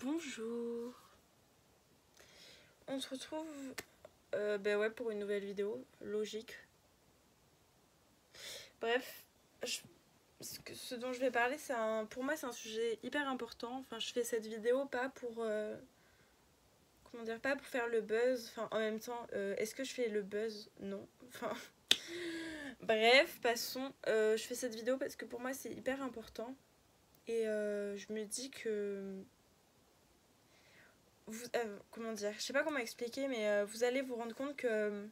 Bonjour. On se retrouve ouais, pour une nouvelle vidéo, logique. Bref, ce dont je vais parler, pour moi c'est un sujet hyper important. Enfin, je fais cette vidéo pas pour comment dire, pas pour faire le buzz. Enfin, en même temps, est-ce que je fais le buzz? Non. Enfin, bref, passons. Je fais cette vidéo parce que pour moi c'est hyper important et je me dis que comment dire, je sais pas comment expliquer, mais vous allez vous rendre compte que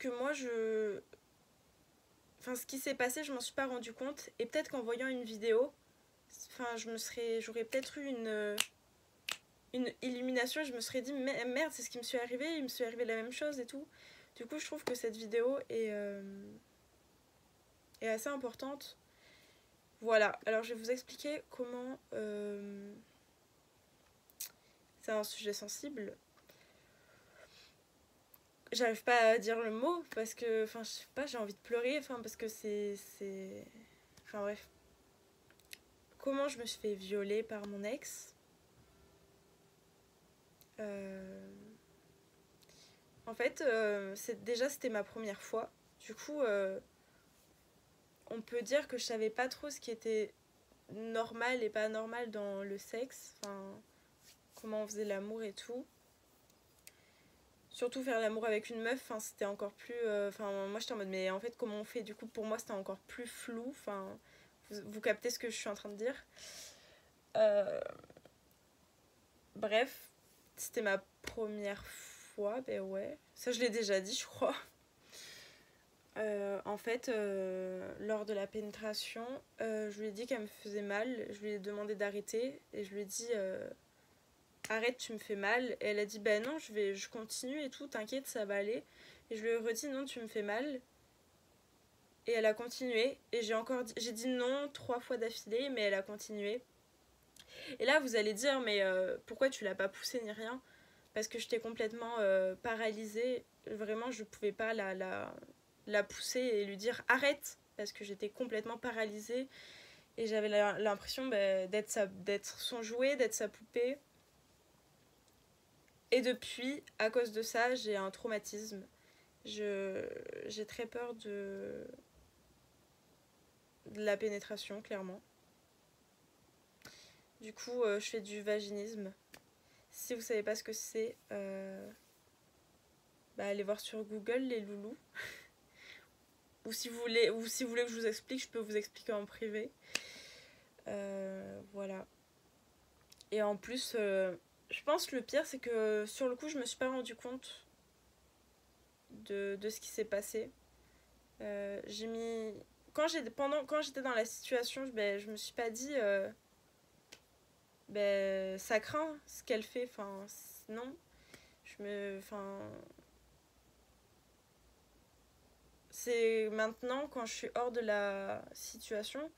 moi enfin, ce qui s'est passé, je m'en suis pas rendu compte, et peut-être qu'en voyant une vidéo, enfin, j'aurais peut-être eu une illumination, et je me serais dit merde, c'est ce qui me suis arrivé, il me suis arrivé la même chose et tout. Du coup, je trouve que cette vidéo est assez importante. Voilà, alors je vais vous expliquer comment c'est un sujet sensible. J'arrive pas à dire le mot parce que, enfin, je sais pas, j'ai envie de pleurer, enfin, parce que c'est. Enfin, bref. Comment je me suis fait violer par mon ex. En fait, c'était ma première fois. Du coup, on peut dire que je savais pas trop ce qui était normal et pas normal dans le sexe. Enfin, comment on faisait l'amour et tout. Surtout faire l'amour avec une meuf, enfin, c'était encore plus... Enfin, moi j'étais en mode, mais en fait, comment on fait? Du coup, pour moi, c'était encore plus flou. Enfin, vous captez ce que je suis en train de dire. Bref, c'était ma première fois, ben ouais. Ça, je l'ai déjà dit, je crois. En fait, lors de la pénétration, je lui ai dit qu'elle me faisait mal. Je lui ai demandé d'arrêter et je lui ai dit arrête, tu me fais mal. Et elle a dit ben non, je continue et tout, t'inquiète, ça va aller. Et je lui ai redit non, tu me fais mal. Et elle a continué. Et j'ai dit non 3 fois d'affilée, mais elle a continué. Et là, vous allez dire mais pourquoi tu l'as pas poussée ni rien? Parce que j'étais complètement paralysée. Vraiment, je pouvais pas la pousser et lui dire arrête, parce que j'étais complètement paralysée et j'avais l'impression d'être son jouet, d'être sa poupée. Et depuis, à cause de ça, j'ai un traumatisme. J'ai très peur de la pénétration, clairement. Du coup, je fais du vaginisme. Si vous savez pas ce que c'est, allez voir sur Google les loulous. Ou si vous voulez que je vous explique, je peux vous expliquer en privé. Voilà. Et en plus, je pense que le pire, c'est que sur le coup, je me suis pas rendu compte de ce qui s'est passé. J'ai mis... Quand j'étais dans la situation, je me suis pas dit... ça craint ce qu'elle fait. Enfin, non. C'est maintenant, quand je suis hors de la situation,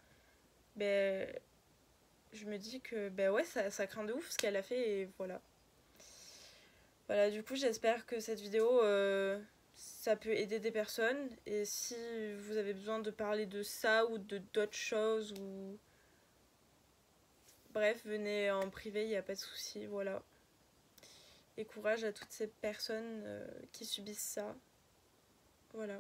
je me dis que ouais, ça craint de ouf ce qu'elle a fait et voilà. Voilà, du coup, j'espère que cette vidéo, ça peut aider des personnes. Et si vous avez besoin de parler de ça ou de d'autres choses, ou... Bref, venez en privé, il n'y a pas de souci, voilà. Et courage à toutes ces personnes qui subissent ça. Voilà.